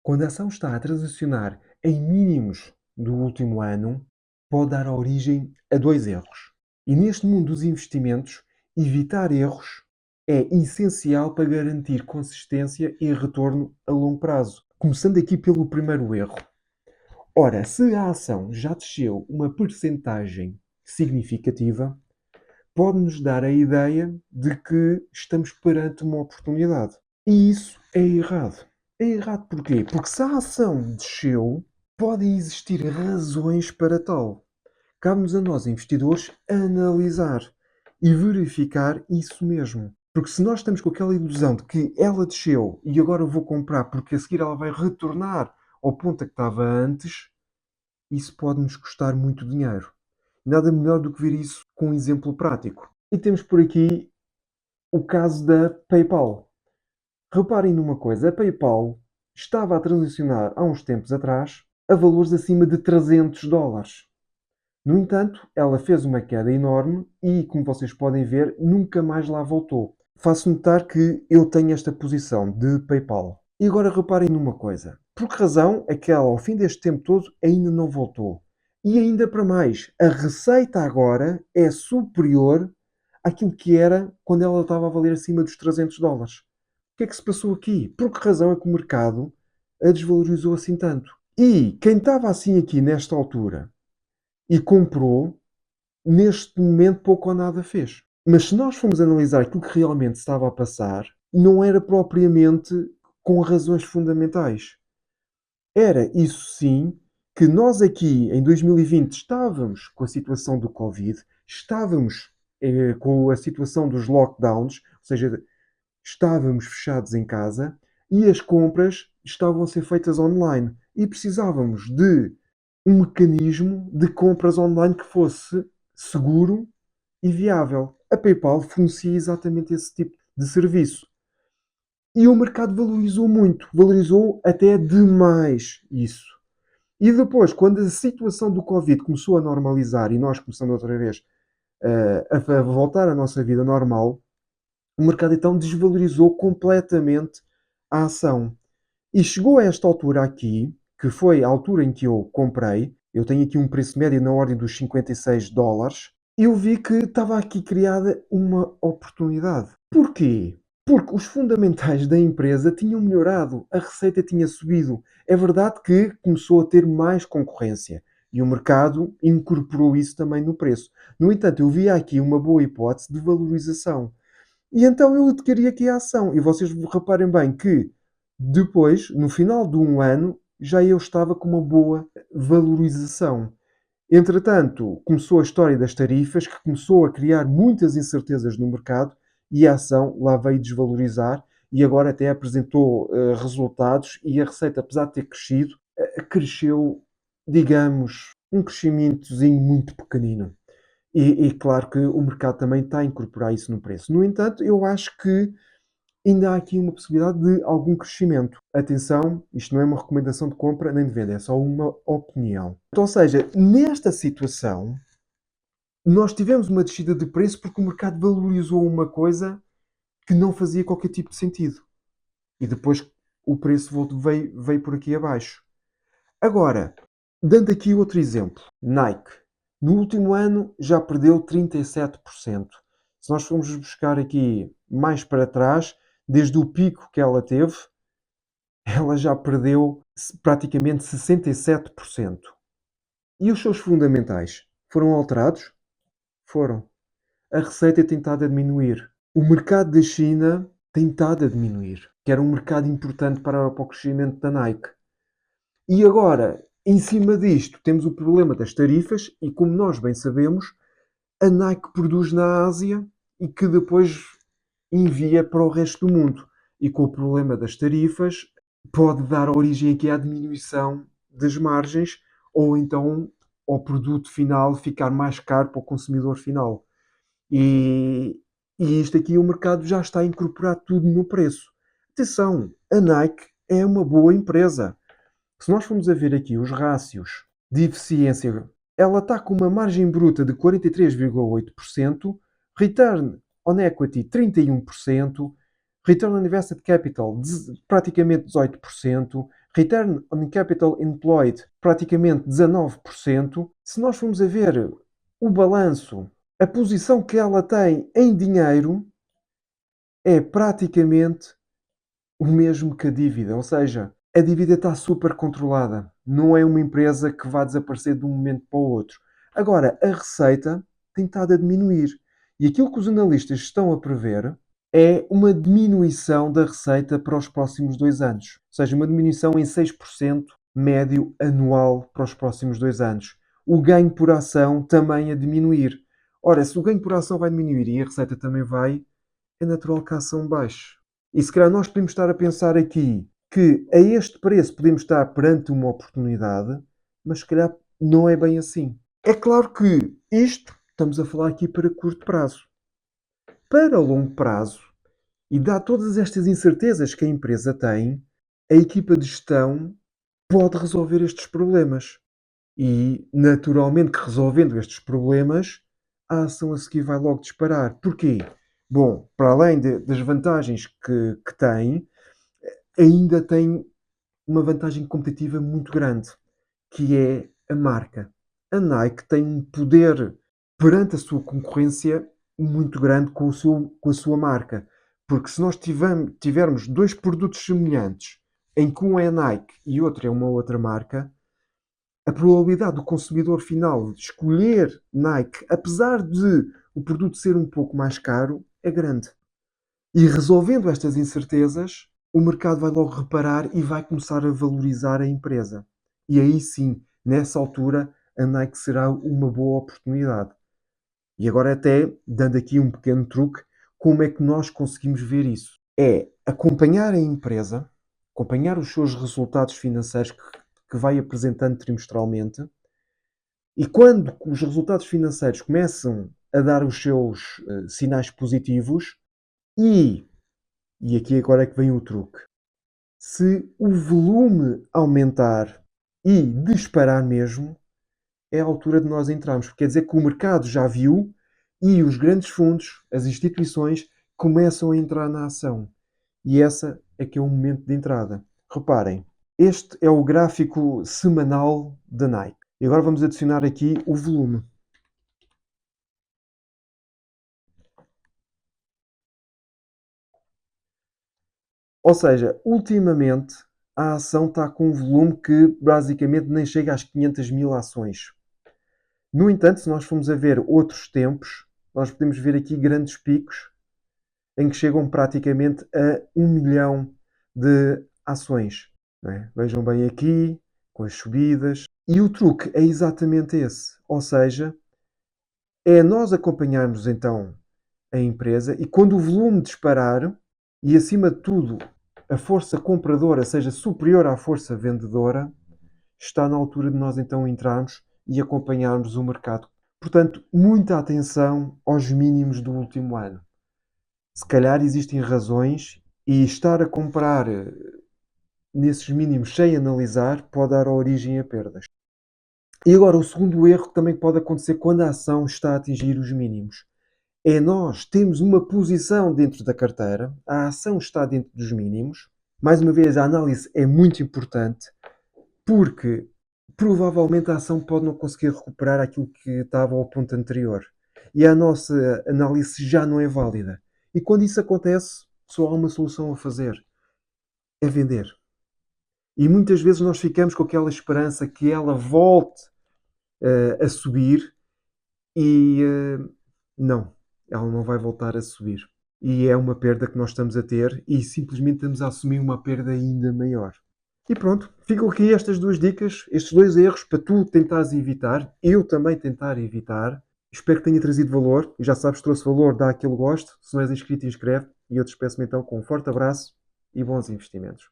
Quando a ação está a transacionar em mínimos do último ano, pode dar origem a dois erros. E neste mundo dos investimentos, evitar erros é essencial para garantir consistência e retorno a longo prazo. Começando aqui pelo primeiro erro. Ora, se a ação já desceu uma percentagem significativa, pode-nos dar a ideia de que estamos perante uma oportunidade. E isso é errado. É errado porquê? Porque se a ação desceu, podem existir razões para tal. Cabe-nos a nós, investidores, analisar e verificar isso mesmo. Porque se nós estamos com aquela ilusão de que ela desceu e agora eu vou comprar porque a seguir ela vai retornar ao ponto a que estava antes, isso pode nos custar muito dinheiro. Nada melhor do que ver isso com um exemplo prático. E temos por aqui o caso da PayPal. Reparem numa coisa, a PayPal estava a transacionar há uns tempos atrás a valores acima de $300. No entanto, ela fez uma queda enorme e, como vocês podem ver, nunca mais lá voltou. Faço notar que eu tenho esta posição de PayPal. E agora reparem numa coisa. Por que razão é que ela, ao fim deste tempo todo, ainda não voltou? E ainda para mais, a receita agora é superior àquilo que era quando ela estava a valer acima dos $300. O que é que se passou aqui? Por que razão é que o mercado a desvalorizou assim tanto? E quem estava assim aqui nesta altura e comprou, neste momento pouco ou nada fez. Mas se nós formos analisar aquilo que realmente estava a passar, não era propriamente com razões fundamentais. Era, isso sim, que nós aqui em 2020 estávamos com a situação do Covid, estávamos com a situação dos lockdowns, ou seja, estávamos fechados em casa e as compras estavam a ser feitas online. E precisávamos de um mecanismo de compras online que fosse seguro e viável. A PayPal fornecia exatamente esse tipo de serviço. E o mercado valorizou muito, valorizou até demais isso. E depois, quando a situação do Covid começou a normalizar e nós começamos outra vez a voltar à nossa vida normal, o mercado então desvalorizou completamente a ação. E chegou a esta altura aqui, que foi a altura em que eu comprei, eu tenho aqui um preço médio na ordem dos $56, eu vi que estava aqui criada uma oportunidade. Porquê? Porque os fundamentais da empresa tinham melhorado, a receita tinha subido. É verdade que começou a ter mais concorrência e o mercado incorporou isso também no preço. No entanto, eu via aqui uma boa hipótese de valorização. E então eu adquiri aqui a ação. E vocês reparem bem que depois, no final de um ano, já eu estava com uma boa valorização. Entretanto, começou a história das tarifas, que começou a criar muitas incertezas no mercado e a ação lá veio desvalorizar e agora até apresentou resultados e a receita, apesar de ter crescido, cresceu, digamos, um crescimentozinho muito pequenino. E claro que o mercado também está a incorporar isso no preço. No entanto, eu acho que ainda há aqui uma possibilidade de algum crescimento. Atenção, isto não é uma recomendação de compra nem de venda, é só uma opinião. Então, ou seja, nesta situação, nós tivemos uma descida de preço porque o mercado valorizou uma coisa que não fazia qualquer tipo de sentido. E depois o preço veio por aqui abaixo. Agora, dando aqui outro exemplo, Nike. No último ano já perdeu 37%. Se nós formos buscar aqui mais para trás, desde o pico que ela teve, ela já perdeu praticamente 67%. E os seus fundamentais foram alterados? Foram. A receita tem estado a diminuir. O mercado da China tem estado a diminuir, que era um mercado importante para o crescimento da Nike. E agora, em cima disto, temos o problema das tarifas e, como nós bem sabemos, a Nike produz na Ásia e que depois envia para o resto do mundo. E com o problema das tarifas, pode dar origem aqui à diminuição das margens ou então ao produto final ficar mais caro para o consumidor final. E, e isto aqui o mercado já está a incorporar tudo no preço. Atenção, a Nike é uma boa empresa. Se nós formos a ver aqui os rácios de eficiência, ela está com uma margem bruta de 43,8%, return on equity 31%, return on invested capital praticamente 18%, Return on Capital Employed, praticamente 19%. Se nós formos a ver o balanço, a posição que ela tem em dinheiro é praticamente o mesmo que a dívida, ou seja, a dívida está super controlada. Não é uma empresa que vai desaparecer de um momento para o outro. Agora, a receita tem estado a diminuir. E aquilo que os analistas estão a prever é uma diminuição da receita para os próximos 2 anos. Ou seja, uma diminuição em 6% médio anual para os próximos 2 anos. O ganho por ação também a diminuir. Ora, se o ganho por ação vai diminuir e a receita também vai, é natural que a ação baixe. E se calhar nós podemos estar a pensar aqui que a este preço podemos estar perante uma oportunidade, mas se calhar não é bem assim. É claro que isto estamos a falar aqui para curto prazo. Para longo prazo, e dado todas estas incertezas que a empresa tem, a equipa de gestão pode resolver estes problemas. E, naturalmente, que resolvendo estes problemas, a ação a seguir vai logo disparar. Porquê? Bom, para além das vantagens que tem, ainda tem uma vantagem competitiva muito grande, que é a marca. A Nike tem um poder perante a sua concorrência muito grande com a sua marca. Porque se nós tivermos dois produtos semelhantes, em que um é a Nike e outro é uma outra marca, a probabilidade do consumidor final escolher Nike, apesar de o produto ser um pouco mais caro, é grande. E resolvendo estas incertezas, o mercado vai logo reparar e vai começar a valorizar a empresa. E aí sim, nessa altura, a Nike será uma boa oportunidade. E agora, até dando aqui um pequeno truque, como é que nós conseguimos ver isso? É acompanhar a empresa, acompanhar os seus resultados financeiros que vai apresentando trimestralmente, e quando os resultados financeiros começam a dar os seus sinais positivos, e, e aqui agora é que vem o truque, se o volume aumentar e disparar mesmo, é a altura de nós entrarmos. Porque quer dizer que o mercado já viu e os grandes fundos, as instituições, começam a entrar na ação. E essa é que é o momento de entrada. Reparem, este é o gráfico semanal da Nike. E agora vamos adicionar aqui o volume. Ou seja, ultimamente a ação está com um volume que basicamente nem chega às 500 mil ações. No entanto, se nós formos a ver outros tempos, nós podemos ver aqui grandes picos em que chegam praticamente a 1 milhão de ações. Não é? Vejam bem aqui, com as subidas. E o truque é exatamente esse. Ou seja, é nós acompanharmos então a empresa e quando o volume disparar e acima de tudo a força compradora seja superior à força vendedora, está na altura de nós então entrarmos e acompanharmos o mercado. Portanto, muita atenção aos mínimos do último ano. Se calhar existem razões e estar a comprar nesses mínimos sem analisar pode dar origem a perdas. E agora, o segundo erro que também pode acontecer quando a ação está a atingir os mínimos é nós temos uma posição dentro da carteira, a ação está dentro dos mínimos. Mais uma vez, a análise é muito importante porque provavelmente a ação pode não conseguir recuperar aquilo que estava ao ponto anterior. E a nossa análise já não é válida. E quando isso acontece, só há uma solução a fazer: é vender. E muitas vezes nós ficamos com aquela esperança que ela volte a subir e não, ela não vai voltar a subir. E é uma perda que nós estamos a ter e simplesmente estamos a assumir uma perda ainda maior. E pronto, ficam aqui estas duas dicas, estes dois erros para tu tentares evitar, eu também tentar evitar. Espero que tenha trazido valor e já sabes, se trouxe valor, dá aquele gosto. Se não és inscrito, inscreve e eu te despeço-me então com um forte abraço e bons investimentos.